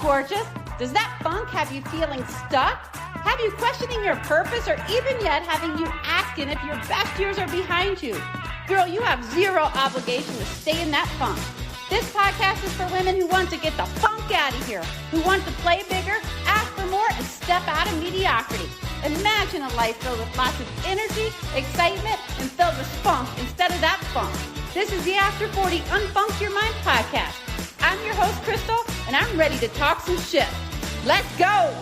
gorgeous? Does that funk have you feeling stuck? Have you questioning your purpose, or even yet having you asking if your best years are behind you? Girl, you have zero obligation to stay in that funk. This podcast is for women who want to get the funk out of here, who want to play bigger, ask for more, and step out of mediocrity. Imagine a life filled with lots of energy, excitement, and filled with spunk instead of that funk. This is the After 40 Unfunk Your Mind podcast. I'm your host, Crystal, and I'm ready to talk some shit. Let's go!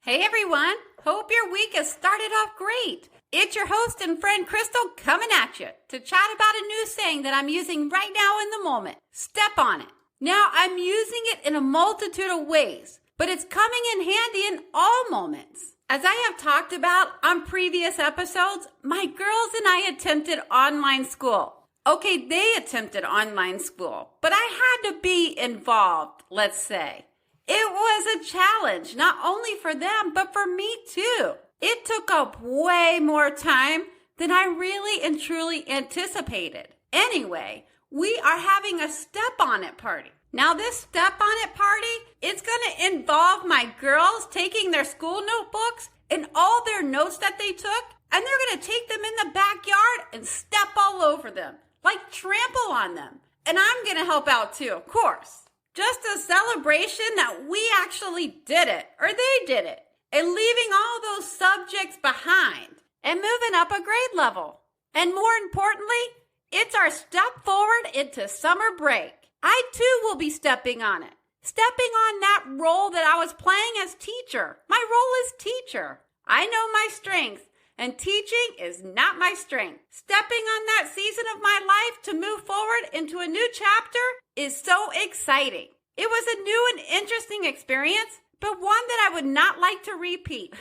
Hey everyone, hope your week has started off great. It's your host and friend Crystal coming at you to chat about a new saying that I'm using right now in the moment. Step on it. Now, I'm using it in a multitude of ways, but it's coming in handy in all moments. As I have talked about on previous episodes, my girls and I attempted online school. Okay, they attempted online school, but I had to be involved, let's say. It was a challenge, not only for them, but for me too. It took up way more time than I really and truly anticipated. Anyway, we are having a step-on-it party. Now, this step-on-it party, it's going to involve my girls taking their school notebooks and all their notes that they took, and they're going to take them in the backyard and step all over them, like trample on them. And I'm going to help out too, of course. Just a celebration that we actually did it, or they did it, and leaving all those subjects behind and moving up a grade level. And more importantly, it's our step forward into summer break. I too will be stepping on it. Stepping on that role that I was playing as teacher. My role is teacher. I know my strength, and teaching is not my strength. Stepping on that season of my life to move forward into a new chapter is so exciting. It was a new and interesting experience, but one that I would not like to repeat.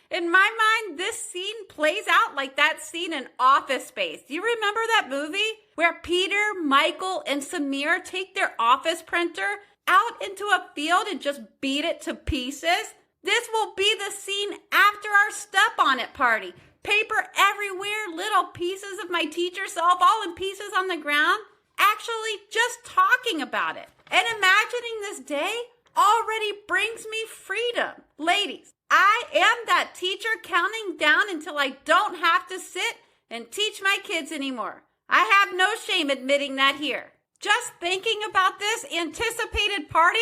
In my mind, this scene plays out like that scene in Office Space. Do you remember that movie where Peter, Michael, and Samir take their office printer out into a field and just beat it to pieces? This will be the scene after our step-on-it party. Paper everywhere, little pieces of my teacher self all in pieces on the ground. Actually, just talking about it and imagining this day already brings me freedom. Ladies, I am that teacher counting down until I don't have to sit and teach my kids anymore. I have no shame admitting that here. Just thinking about this anticipated party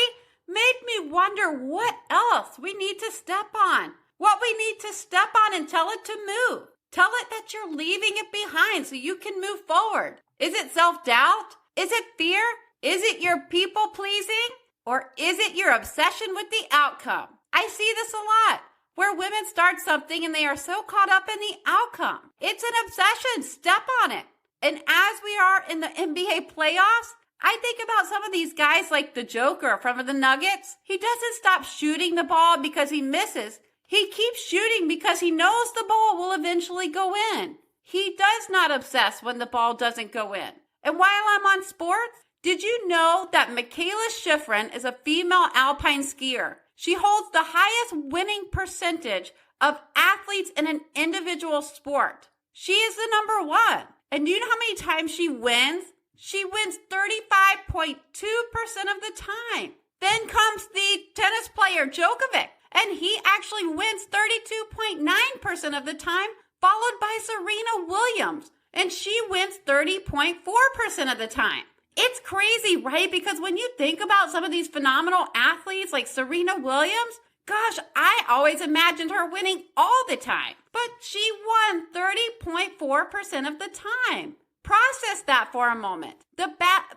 made me wonder what else we need to step on. What we need to step on and tell it to move. Tell it that you're leaving it behind so you can move forward. Is it self-doubt? Is it fear? Is it your people-pleasing? Or is it your obsession with the outcome? I see this a lot, where women start something and they are so caught up in the outcome. It's an obsession. Step on it. And as we are in the NBA playoffs, I think about some of these guys like the Joker from the Nuggets. He doesn't stop shooting the ball because he misses. He keeps shooting because he knows the ball will eventually go in. He does not obsess when the ball doesn't go in. And while I'm on sports, did you know that Michaela Schifrin is a female alpine skier? She holds the highest winning percentage of athletes in an individual sport. She is the number one. And do you know how many times she wins? She wins 35.2% of the time. Then comes the tennis player Djokovic, and he actually wins 32.9% of the time, followed by Serena Williams, and she wins 30.4% of the time. It's crazy, right? Because when you think about some of these phenomenal athletes like Serena Williams, gosh, I always imagined her winning all the time. But she won 30.4% of the time. Process that for a moment. The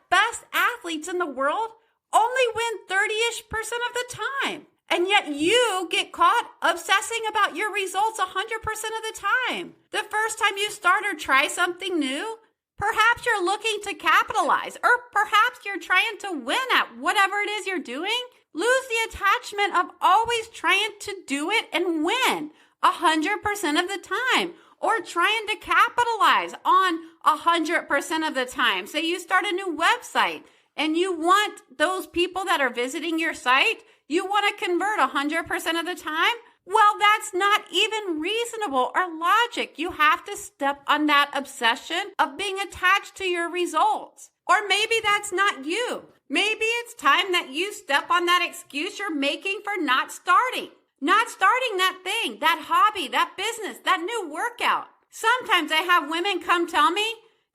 best athletes in the world only win 30-ish% of the time. And yet you get caught obsessing about your results 100% of the time. The first time you start or try something new, perhaps you're looking to capitalize, or perhaps you're trying to win at whatever it is you're doing. Lose the attachment of always trying to do it and win 100% of the time, or trying to capitalize on 100% of the time. Say you start a new website and you want those people that are visiting your site, you want to convert 100% of the time. Well, that's not even reasonable or logic. You have to step on that obsession of being attached to your results. Or maybe that's not you. Maybe it's time time that you step on that excuse you're making for not starting that thing, that hobby, that business, that new workout. Sometimes I have women come tell me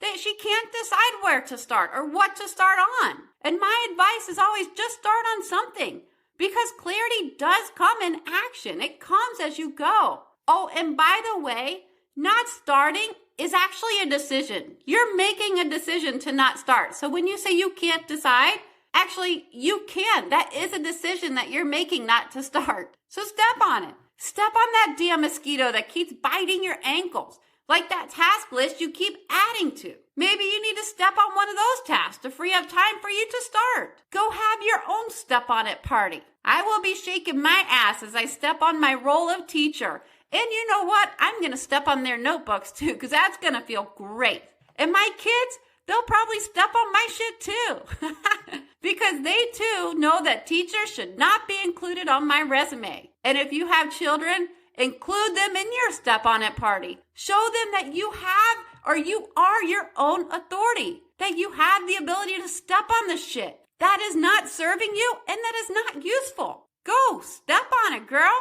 that she can't decide where to start or what to start on. And my advice is always just start on something, because clarity does come in action. It comes as you go. Oh, and by the way, not starting is actually a decision. You're making a decision to not start. So when you say you can't decide, actually you can. That is a decision that you're making not to start. So step on it. Step on that damn mosquito that keeps biting your ankles, like that task list you keep adding to. Maybe you need to step on one of those tasks to free up time for you to start. Go have your own step on it party. I will be shaking my ass as I step on my role of teacher. And you know what? I'm going to step on their notebooks too, because that's going to feel great. And my kids, they'll probably step on my shit too, because they too know that teachers should not be included on my resume. And if you have children, include them in your step on it party. Show them that you have, or you are your own authority, that you have the ability to step on the shit that is not serving you and that is not useful. Go step on it, girl.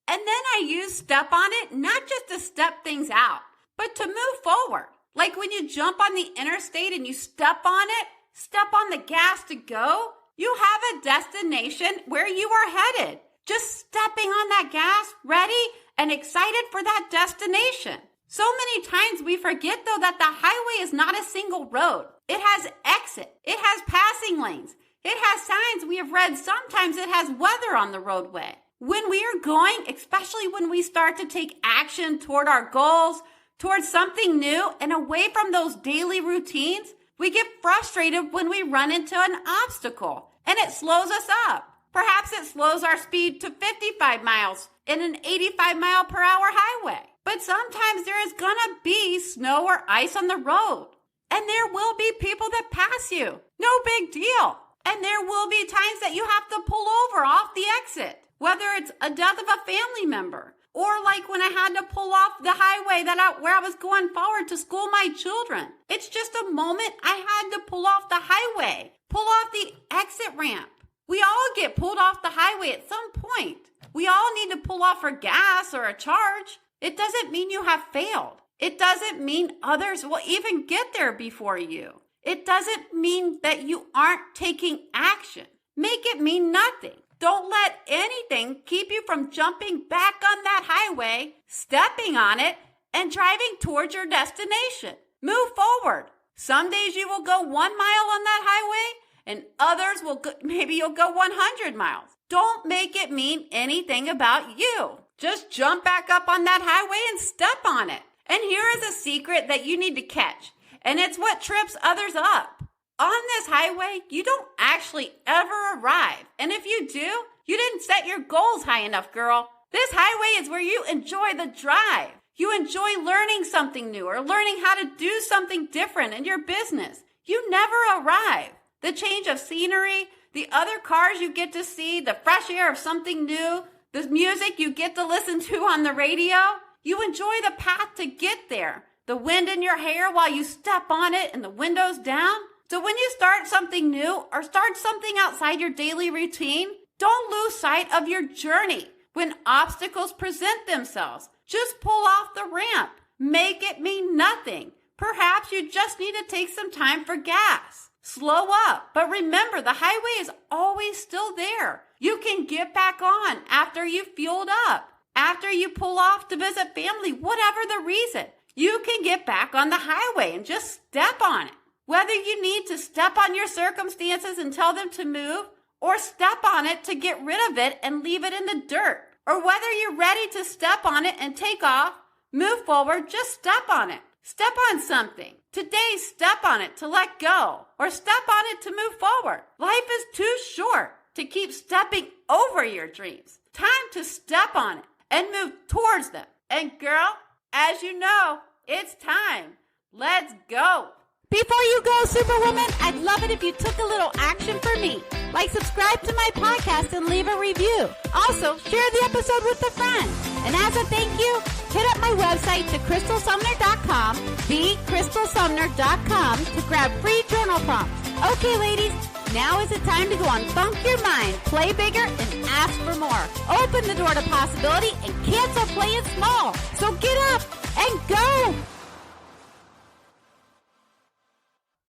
And then I use step on it not just to step things out, but to move forward. Like when you jump on the interstate and you step on it, step on the gas to go, you have a destination where you are headed. Just stepping on that gas, ready and excited for that destination. So many times we forget, though, that the highway is not a single road. It has exit. It has passing lanes. It has signs we have read. Sometimes it has weather on the roadway. When we are going, especially when we start to take action toward our goals, towards something new and away from those daily routines, we get frustrated when we run into an obstacle and it slows us up. Perhaps it slows our speed to 55 miles in an 85 mile per hour highway. But sometimes there is gonna be snow or ice on the road. And there will be people that pass you. No big deal. And there will be times that you have to pull over off the exit, whether it's a death of a family member, or like when I had to pull off the highway where I was going forward to school my children. It's just a moment I had to pull off the highway, pull off the exit ramp. We all get pulled off the highway at some point. We all need to pull off for gas or a charge. It doesn't mean you have failed. It doesn't mean others will even get there before you. It doesn't mean that you aren't taking action. Make it mean nothing. Don't let anything keep you from jumping back on that highway, stepping on it, and driving towards your destination. Move forward. Some days you will go 1 mile on that highway, and others will maybe you'll go 100 miles. Don't make it mean anything about you. Just jump back up on that highway and step on it. And here is a secret that you need to catch, and it's what trips others up. On this highway, you don't actually ever arrive. And if you do, you didn't set your goals high enough, girl. This highway is where you enjoy the drive. You enjoy learning something new or learning how to do something different in your business. You never arrive. The change of scenery, the other cars you get to see, the fresh air of something new, the music you get to listen to on the radio, you enjoy the path to get there. The wind in your hair while you step on it and the windows down. So when you start something new or start something outside your daily routine, don't lose sight of your journey. When obstacles present themselves, just pull off the ramp. Make it mean nothing. Perhaps you just need to take some time for gas. Slow up, but remember the highway is always still there. You can get back on after you've fueled up, after you pull off to visit family, whatever the reason. You can get back on the highway and just step on it. Whether you need to step on your circumstances and tell them to move, or step on it to get rid of it and leave it in the dirt, or whether you're ready to step on it and take off, move forward, just step on it. Step on something. Today, step on it to let go, or step on it to move forward. Life is too short to keep stepping over your dreams. Time to step on it and move towards them. And girl, as you know, it's time. Let's go. Before you go, Superwoman, I'd love it if you took a little action for me. Like, subscribe to my podcast and leave a review. Also, share the episode with a friend. And as a thank you, hit up my website to crystalsumner.com, thecrystalsumner.com, to grab free journal prompts. Okay, ladies, Now is the time to go on Funk Your Mind, play bigger, and ask for more. Open the door to possibility and cancel playing small. So get up and go.